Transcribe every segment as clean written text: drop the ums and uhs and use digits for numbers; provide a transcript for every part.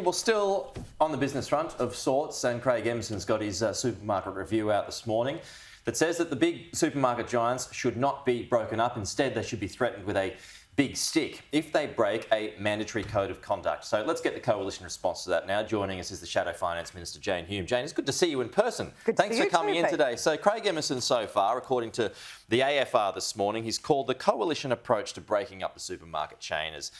Well, still on the business front of sorts, and Craig Emerson's got his supermarket review out this morning that says that the big supermarket giants should not be broken up. Instead, they should be threatened with a big stick if they break a mandatory code of conduct. So let's get the coalition response to that now. Joining us is the Shadow Finance Minister Jane Hume. Jane, it's good to see you in person. Thanks for coming in today. So Craig Emerson so far, according to the AFR this morning, he's called the coalition approach to breaking up the supermarket chains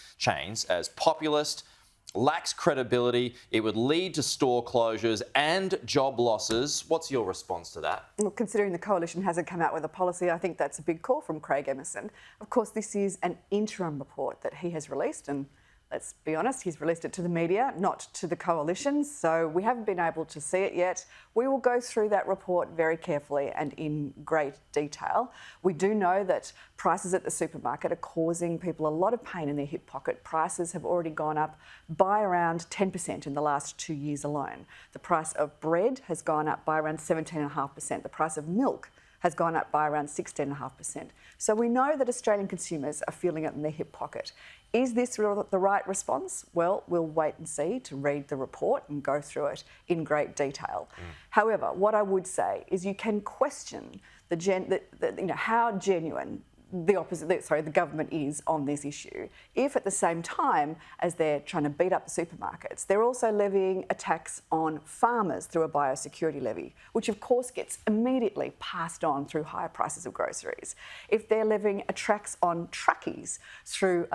as populist, lacks credibility, it would lead to store closures and job losses. What's your response to that? Well, considering the coalition hasn't come out with a policy, I think that's a big call from Craig Emerson. Of course, this is an interim report that he has released, and let's be honest, he's released it to the media, not to the coalition, so we haven't been able to see it yet. We will go through that report very carefully and in great detail. We do know that prices at the supermarket are causing people a lot of pain in their hip pocket. Prices have already gone up by around 10% in the last 2 years alone. The price of bread has gone up by around 17.5%. The price of milk has gone up by around 16.5%. So we know that Australian consumers are feeling it in their hip pocket. Is this the right response? Well, we'll wait and see to read the report and go through it in great detail. However, what I would say is you can question how genuine the government is on this issue if at the same time as they're trying to beat up the supermarkets, they're also levying a tax on farmers through a biosecurity levy, which of course gets immediately passed on through higher prices of groceries. If they're levying a tax on truckies through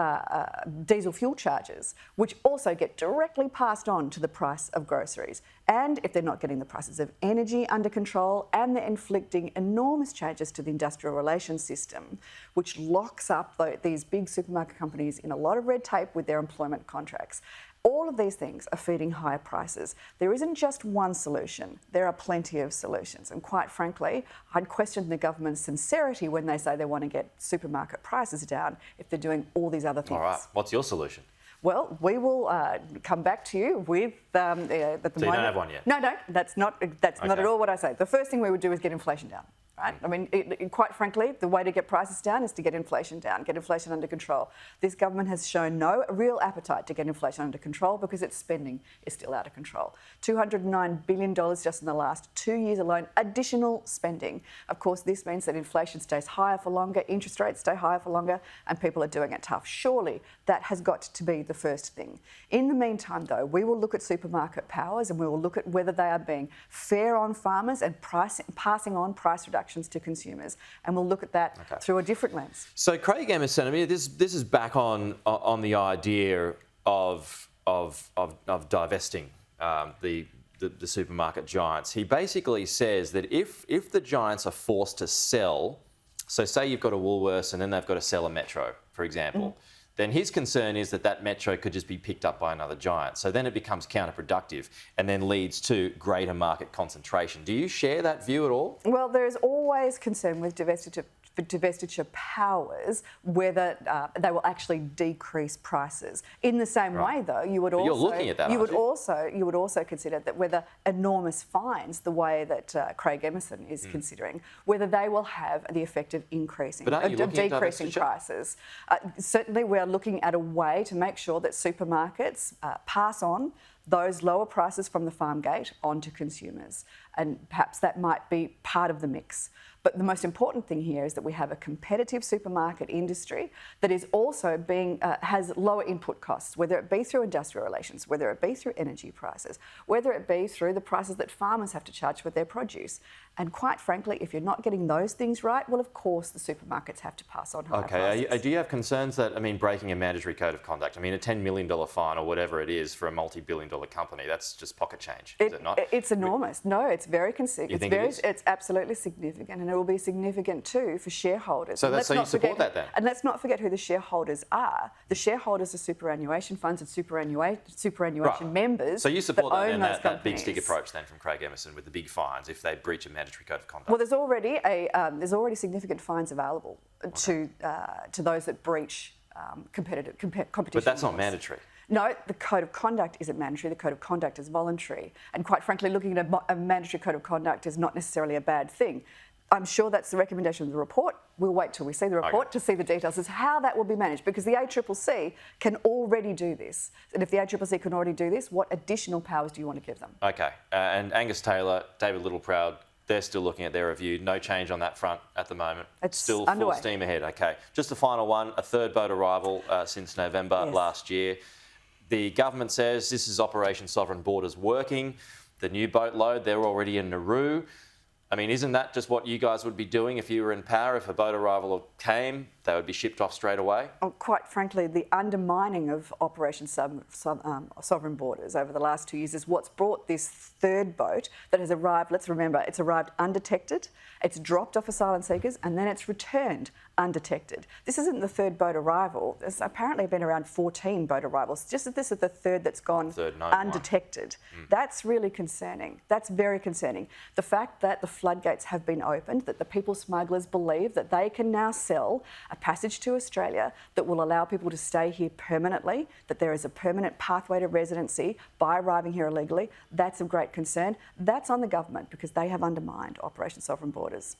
diesel fuel charges, which also get directly passed on to the price of groceries, and if they're not getting the prices of energy under control, and they're inflicting enormous changes to the industrial relations system, which locks up these big supermarket companies in a lot of red tape with their employment contracts. All of these things are feeding higher prices. There isn't just one solution. There are plenty of solutions. And quite frankly, I'd question the government's sincerity when they say they want to get supermarket prices down if they're doing all these other things. All right, what's your solution? Well, we will come back to you with at the moment. So you don't have one yet? No, that's not at all what I say. The first thing we would do is get inflation down. Right? I mean, quite frankly, the way to get prices down is to get inflation down, get inflation under control. This government has shown no real appetite to get inflation under control because its spending is still out of control. $209 billion just in the last 2 years alone, additional spending. Of course, this means that inflation stays higher for longer, interest rates stay higher for longer, and people are doing it tough. Surely that has got to be the first thing. In the meantime, though, we will look at supermarket powers and we will look at whether they are being fair on farmers and passing on price reductions to consumers, and we'll look at that through a different lens. So, Craig Emerson, I mean, this is back on the idea of divesting the supermarket giants. He basically says that if the giants are forced to sell, so say you've got a Woolworths and then they've got to sell a Metro, for example. Then his concern is that Metro could just be picked up by another giant. So then it becomes counterproductive and then leads to greater market concentration. Do you share that view at all? Well, there is always concern with divestiture powers whether they will actually decrease prices. In the same way, though, you would also you're looking at that, you would also consider that whether enormous fines, the way that Craig Emerson is considering, whether they will have the effect of decreasing prices. Certainly, we are looking at a way to make sure that supermarkets pass on those lower prices from the farm gate onto consumers, and perhaps that might be part of the mix. But the most important thing here is that we have a competitive supermarket industry that is also has lower input costs, whether it be through industrial relations, whether it be through energy prices, whether it be through the prices that farmers have to charge for their produce. And quite frankly, if you're not getting those things right, well, of course, the supermarkets have to pass on higher prices. Do you have concerns that, breaking a mandatory code of conduct, a $10 million fine or whatever it is for a multi-billion-dollar company, that's just pocket change, is it not? It's enormous. No, it's very significant. It's absolutely significant, and it will be significant too for shareholders. So you support that then? And let's not forget who the shareholders are. The shareholders are superannuation funds and superannuation members. So you support that big companies. stick approach then from Craig Emerson with the big fines if they breach a mandatory code of conduct? Well, there's already significant fines available to those that breach competition. But that's not mandatory. No, the code of conduct isn't mandatory. The code of conduct is voluntary. And quite frankly, looking at a mandatory code of conduct is not necessarily a bad thing. I'm sure that's the recommendation of the report. We'll wait till we see the report to see the details as how that will be managed, because the ACCC can already do this. And if the ACCC can already do this, what additional powers do you want to give them? Okay. And Angus Taylor, David Littleproud, they're still looking at their review. No change on that front at the moment. It's still underway. Full steam ahead. Okay. Just a final one, a third boat arrival since November last year. The government says this is Operation Sovereign Borders working. The new boatload, they're already in Nauru. I mean, isn't that just what you guys would be doing if you were in power? If a boat arrival came, they would be shipped off straight away? Quite frankly, the undermining of Operation Sovereign Borders over the last 2 years is what's brought this third boat that has arrived. Let's remember, it's arrived undetected, it's dropped off asylum seekers, and then it's returned undetected. This isn't the third boat arrival. There's apparently been around 14 boat arrivals. Just that this is the third that's gone undetected. That's really concerning. That's very concerning. The fact that the floodgates have been opened, that the people smugglers believe that they can now sell a passage to Australia that will allow people to stay here permanently, that there is a permanent pathway to residency by arriving here illegally, that's of great concern. That's on the government because they have undermined Operation Sovereign Borders.